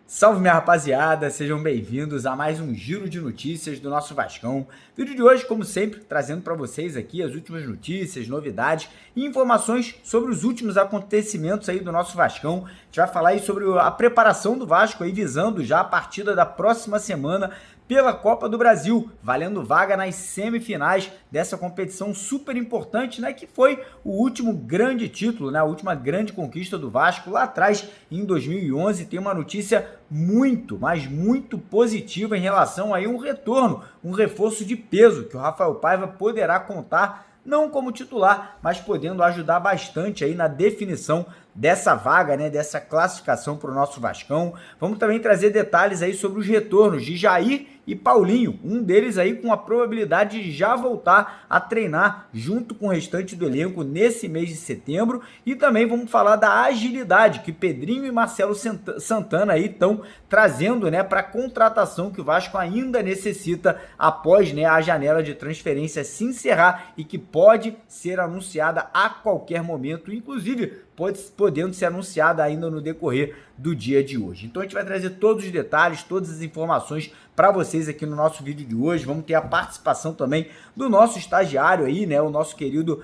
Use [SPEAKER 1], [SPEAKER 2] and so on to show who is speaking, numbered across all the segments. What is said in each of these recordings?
[SPEAKER 1] Salve, minha rapaziada, sejam bem-vindos a mais um giro de notícias do nosso Vascão. Vídeo de hoje, como sempre, trazendo para vocês aqui as últimas notícias, novidades e informações sobre os últimos acontecimentos aí do nosso Vascão. A gente vai falar aí sobre a preparação do Vasco aí, visando já a partida da próxima semana pela Copa do Brasil, valendo vaga nas semifinais dessa competição super importante, né, que foi o último grande título, né, a última grande conquista do Vasco lá atrás, em 2011. Tem uma notícia muito, mas muito positiva em relação aí a um retorno, um reforço de peso que o Rafael Paiva poderá contar, não como titular, mas podendo ajudar bastante aí na definição dessa vaga, né, dessa classificação para o nosso Vascão. Vamos também trazer detalhes aí sobre os retornos de Jair e Paulinho, um deles aí com a probabilidade de já voltar a treinar junto com o restante do elenco nesse mês de setembro, e também vamos falar da agilidade que Pedrinho e Marcelo Santana aí estão trazendo, né, para a contratação que o Vasco ainda necessita após, né, a janela de transferência se encerrar e que pode ser anunciada a qualquer momento, inclusive podendo ser anunciada ainda no decorrer do dia de hoje. Então a gente vai trazer todos os detalhes, todas as informações para vocês aqui no nosso vídeo de hoje. Vamos ter a participação também do nosso estagiário aí, né, o nosso querido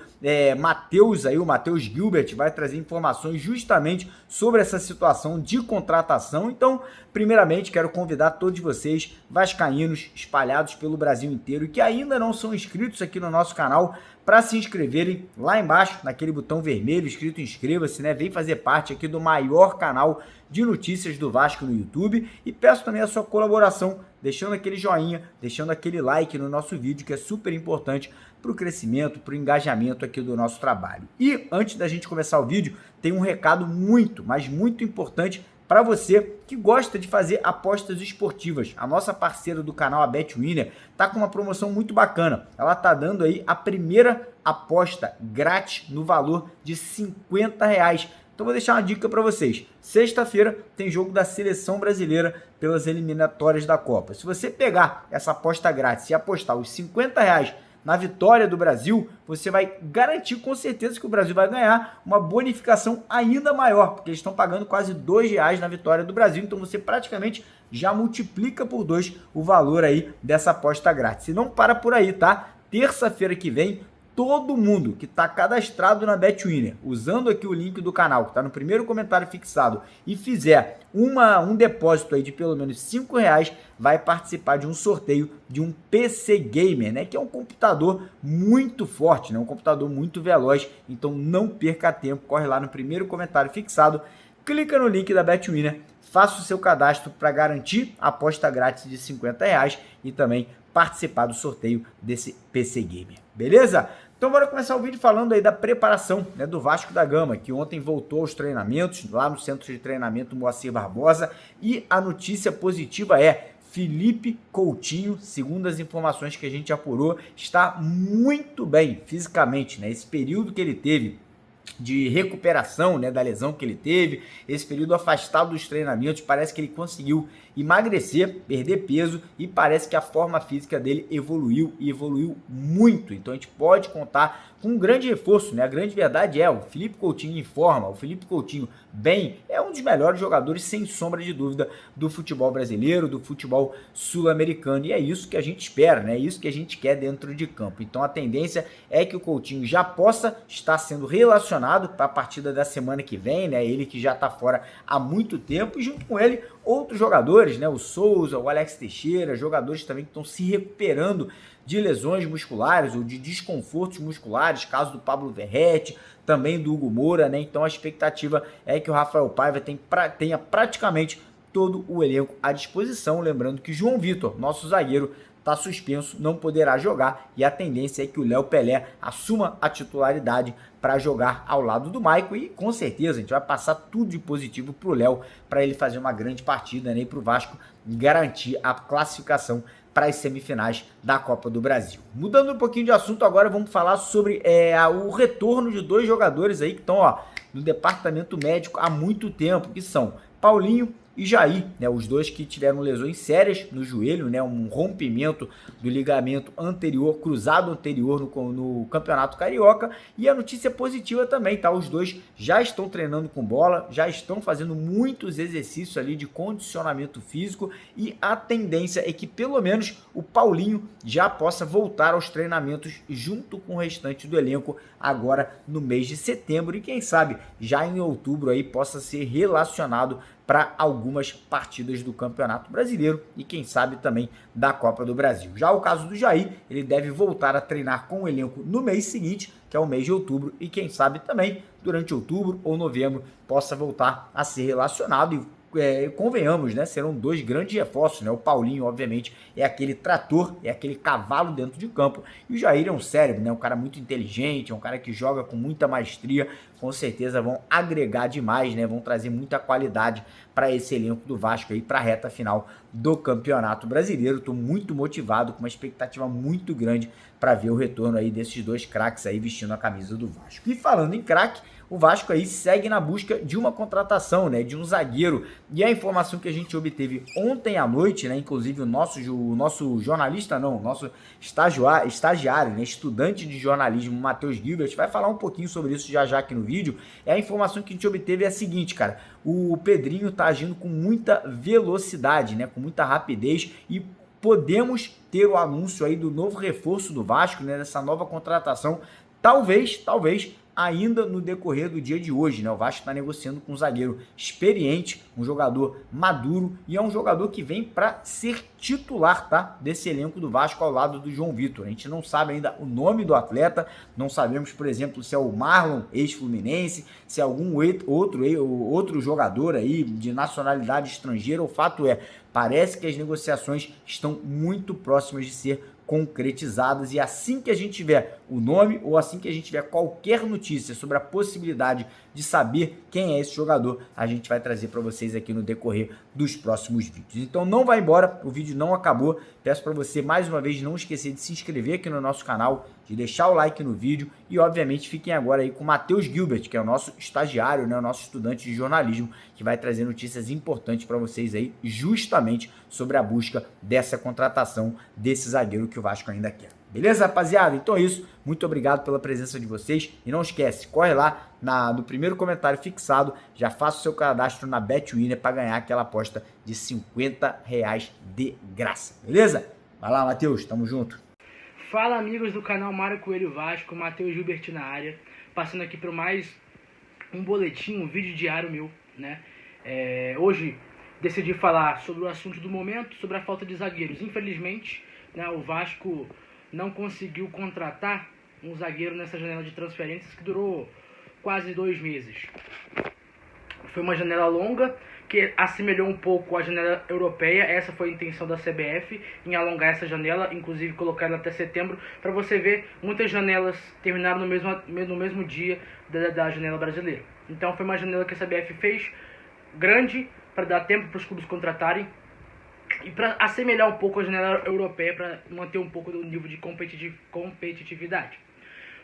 [SPEAKER 1] Matheus aí, o Matheus Gilbert, vai trazer informações justamente sobre essa situação de contratação. Então, primeiramente, quero convidar todos vocês, vascaínos espalhados pelo Brasil inteiro e que ainda não são inscritos aqui no nosso canal, para se inscreverem lá embaixo, naquele botão vermelho escrito inscreva-se, né? Vem fazer parte aqui do maior canal de notícias do Vasco no YouTube, e peço também a sua colaboração, deixando aquele joinha, deixando aquele like no nosso vídeo, que é super importante para o crescimento, para o engajamento aqui do nosso trabalho. E antes da gente começar o vídeo, tem um recado muito, mas muito importante para você que gosta de fazer apostas esportivas. A nossa parceira do canal, a BetWinner, tá com uma promoção muito bacana. Ela tá dando aí a primeira aposta grátis no valor de R$50. Então vou deixar uma dica para vocês. Sexta-feira tem jogo da Seleção Brasileira pelas eliminatórias da Copa. Se você pegar essa aposta grátis e apostar os R$50 na vitória do Brasil, você vai garantir com certeza que o Brasil vai ganhar uma bonificação ainda maior, porque eles estão pagando quase R$2 na vitória do Brasil, então você praticamente já multiplica por 2 o valor aí dessa aposta grátis. E não para por aí, tá? Terça-feira que vem, todo mundo que está cadastrado na BetWinner, usando aqui o link do canal, que está no primeiro comentário fixado, e fizer um depósito aí de pelo menos R$5, vai participar de um sorteio de um PC Gamer, né? Que é um computador muito forte, né? Um computador muito veloz. Então não perca tempo, corre lá no primeiro comentário fixado, clica no link da BetWinner, faça o seu cadastro para garantir a aposta grátis de R$50 e também participar do sorteio desse PC Gamer, beleza? Então bora começar o vídeo falando aí da preparação, né, do Vasco da Gama, que ontem voltou aos treinamentos lá no Centro de Treinamento Moacir Barbosa, e a notícia positiva é Felipe Coutinho, segundo as informações que a gente apurou, está muito bem fisicamente, né? Esse período que ele teve de recuperação, né, da lesão que ele teve, esse período afastado dos treinamentos, parece que ele conseguiu emagrecer, perder peso, e parece que a forma física dele evoluiu e evoluiu muito. Então a gente pode contar com um grande reforço, né? A grande verdade é, o Felipe Coutinho em forma, o Felipe Coutinho bem, é um dos melhores jogadores, sem sombra de dúvida, do futebol brasileiro, do futebol sul-americano, e é isso que a gente espera, né? É isso que a gente quer dentro de campo. Então a tendência é que o Coutinho já possa estar sendo relacionado para a partida da semana que vem, né? Ele que já está fora há muito tempo, e junto com ele outros jogadores, né? O Souza, o Alex Teixeira, jogadores também que estão se recuperando de lesões musculares ou de desconfortos musculares, caso do Pablo Verratti, também do Hugo Moura, né? Então a expectativa é que o Rafael Paiva tenha praticamente todo o elenco à disposição, lembrando que João Vitor, nosso zagueiro, está suspenso, não poderá jogar, e a tendência é que o Léo Pelé assuma a titularidade para jogar ao lado do Maicon, e com certeza a gente vai passar tudo de positivo para o Léo, para ele fazer uma grande partida, né, e para o Vasco garantir a classificação para as semifinais da Copa do Brasil. Mudando um pouquinho de assunto agora, vamos falar sobre o retorno de 2 jogadores aí que estão no departamento médico há muito tempo, que são Paulinho e Jair, né, os dois que tiveram lesões sérias no joelho, né, um rompimento do ligamento anterior, cruzado anterior no Campeonato Carioca. E a notícia positiva também, tá? Os dois já estão treinando com bola, já estão fazendo muitos exercícios ali de condicionamento físico e a tendência é que pelo menos o Paulinho já possa voltar aos treinamentos junto com o restante do elenco agora no mês de setembro e quem sabe já em outubro aí possa ser relacionado para algumas partidas do Campeonato Brasileiro e quem sabe também da Copa do Brasil. Já o caso do Jair, ele deve voltar a treinar com o elenco no mês seguinte, que é o mês de outubro, e quem sabe também durante outubro ou novembro possa voltar a ser relacionado e convenhamos, né? Serão dois grandes reforços, né? O Paulinho, obviamente, é aquele trator, é aquele cavalo dentro de campo, e o Jair é um cérebro, né? Um cara muito inteligente, é um cara que joga com muita maestria, com certeza vão agregar demais, né? Vão trazer muita qualidade para esse elenco do Vasco aí, para a reta final do Campeonato Brasileiro. Estou muito motivado, com uma expectativa muito grande para ver o retorno aí desses dois craques aí vestindo a camisa do Vasco. E falando em craque, o Vasco aí segue na busca de uma contratação, né, de um zagueiro. E a informação que a gente obteve ontem à noite, né, inclusive o nosso jornalista, não, o nosso estagiário, né, estudante de jornalismo, Matheus Gilbert, vai falar um pouquinho sobre isso já aqui no vídeo. E a informação que a gente obteve é a seguinte, cara, o Pedrinho tá agindo com muita velocidade, né, com muita rapidez e podemos ter o anúncio aí do novo reforço do Vasco, né, dessa nova contratação, talvez ainda no decorrer do dia de hoje, né? O Vasco está negociando com um zagueiro experiente, um jogador maduro e é um jogador que vem para ser titular, tá? Desse elenco do Vasco ao lado do João Vitor. A gente não sabe ainda o nome do atleta, não sabemos, por exemplo, se é o Marlon, ex-Fluminense, se é algum outro jogador aí de nacionalidade estrangeira. O fato é, parece que as negociações estão muito próximas de ser concretizadas e assim que a gente tiver o nome ou assim que a gente tiver qualquer notícia sobre a possibilidade de saber quem é esse jogador, a gente vai trazer para vocês aqui no decorrer dos próximos vídeos. Então não vai embora, o vídeo não acabou. Peço para você mais uma vez não esquecer de se inscrever aqui no nosso canal, de deixar o like no vídeo e obviamente fiquem agora aí com o Matheus Gilbert, que é o nosso estagiário, né, o nosso estudante de jornalismo, que vai trazer notícias importantes para vocês aí justamente sobre a busca dessa contratação desse zagueiro que o Vasco ainda quer. Beleza, rapaziada? Então é isso. Muito obrigado pela presença de vocês. E não esquece, corre lá no primeiro comentário fixado, já faça o seu cadastro na BetWinner para ganhar aquela aposta de R$50 de graça. Beleza? Vai lá, Matheus. Tamo junto.
[SPEAKER 2] Fala, amigos do canal Mário Coelho Vasco, Matheus Gilbert na área. Passando aqui para mais um boletim, um vídeo diário meu, né? Hoje decidi falar sobre o assunto do momento, sobre a falta de zagueiros. Infelizmente, né, o Vasco não conseguiu contratar um zagueiro nessa janela de transferências que durou quase 2 meses. Foi uma janela longa que assemelhou um pouco à janela europeia. Essa foi a intenção da CBF, em alongar essa janela, inclusive colocar ela até setembro, para você ver muitas janelas terminaram no mesmo dia da janela brasileira. Então foi uma janela que a CBF fez grande para dar tempo para os clubes contratarem e para assemelhar um pouco a janela europeia, para manter um pouco do nível de competitividade.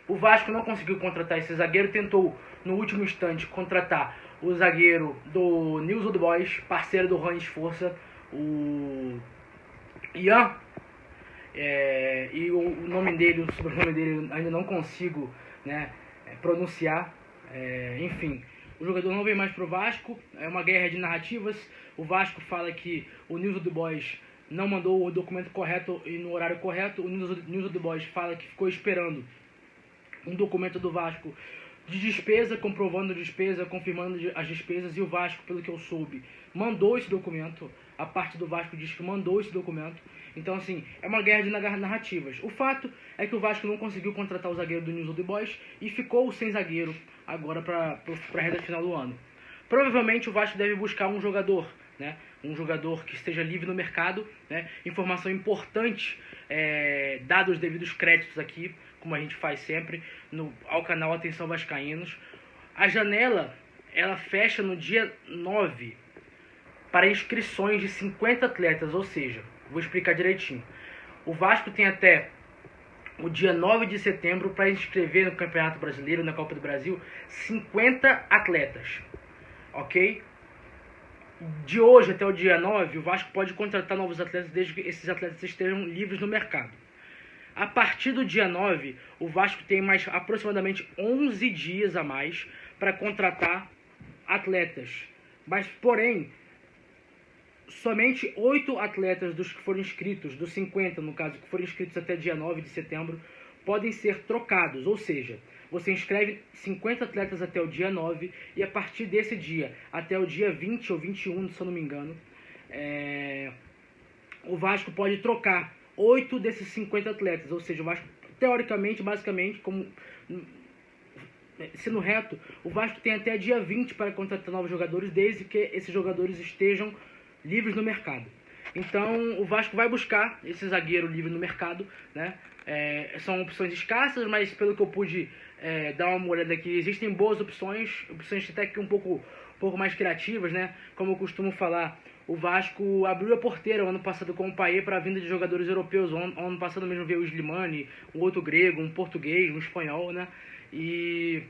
[SPEAKER 2] O Vasco não conseguiu contratar esse zagueiro, tentou no último instante contratar o zagueiro do News Old Boys, parceiro do Rani Força, o Ian, e o nome dele, o sobrenome dele ainda não consigo, né, pronunciar, enfim. O jogador não vem mais pro Vasco, é uma guerra de narrativas. O Vasco fala que o News of the Boys não mandou o documento correto e no horário correto. O News of the Boys fala que ficou esperando um documento do Vasco de despesa, comprovando a despesa, confirmando as despesas, e o Vasco, pelo que eu soube, mandou esse documento. A parte do Vasco diz que mandou esse documento. Então, assim, é uma guerra de narrativas. O fato é que o Vasco não conseguiu contratar o zagueiro do News Old Boys e ficou sem zagueiro agora para a reta final do ano. Provavelmente o Vasco deve buscar um jogador, né? Um jogador que esteja livre no mercado, né? Informação importante, dados os devidos créditos aqui, como a gente faz sempre ao canal Atenção Vascaínos. A janela, ela fecha no dia 9 para inscrições de 50 atletas, ou seja, vou explicar direitinho. O Vasco tem até o dia 9 de setembro para inscrever no Campeonato Brasileiro, na Copa do Brasil, 50 atletas, ok? de hoje até o dia 9, o Vasco pode contratar novos atletas desde que esses atletas estejam livres no mercado. A partir do dia 9, o Vasco tem mais aproximadamente 11 dias a mais para contratar atletas. Mas, porém, somente 8 atletas dos que foram inscritos, dos 50 no caso, que foram inscritos até dia 9 de setembro, podem ser trocados. Ou seja, você inscreve 50 atletas até o dia 9 e a partir desse dia até o dia 20 ou 21, se eu não me engano, o Vasco pode trocar 8 desses 50 atletas. Ou seja, o Vasco, teoricamente, basicamente, como sendo reto, o Vasco tem até dia 20 para contratar novos jogadores, desde que esses jogadores estejam livres no mercado. Então, o Vasco vai buscar esse zagueiro livre no mercado, né? São opções escassas, mas pelo que eu pude dar uma olhada aqui, existem boas opções até que um pouco mais criativas, né? Como eu costumo falar, o Vasco abriu a porteira o ano passado com o Payet para a vinda de jogadores europeus. O ano passado mesmo veio o Slimani, um outro grego, um português, um espanhol, né? E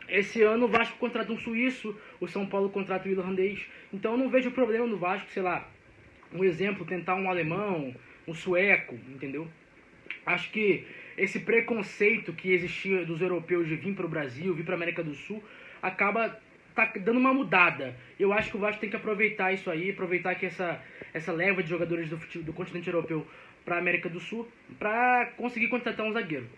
[SPEAKER 2] esse ano o Vasco contrata um suíço, o São Paulo contrata um irlandês. Então eu não vejo problema no Vasco, sei lá, um exemplo, tentar um alemão, um sueco, entendeu? Acho que esse preconceito que existia dos europeus de vir para o Brasil, vir para a América do Sul, acaba dando uma mudada. Eu acho que o Vasco tem que aproveitar isso aí, aproveitar que essa leva de jogadores do continente europeu para a América do Sul, para conseguir contratar um zagueiro.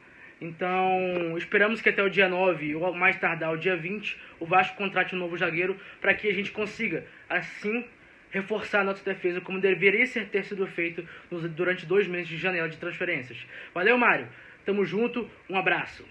[SPEAKER 2] Então, esperamos que até o dia 9, ou mais tardar o dia 20, o Vasco contrate um novo zagueiro, para que a gente consiga, assim, reforçar a nossa defesa, como deveria ter sido feito durante 2 meses de janela de transferências. Valeu, Mário. Tamo junto. Um abraço.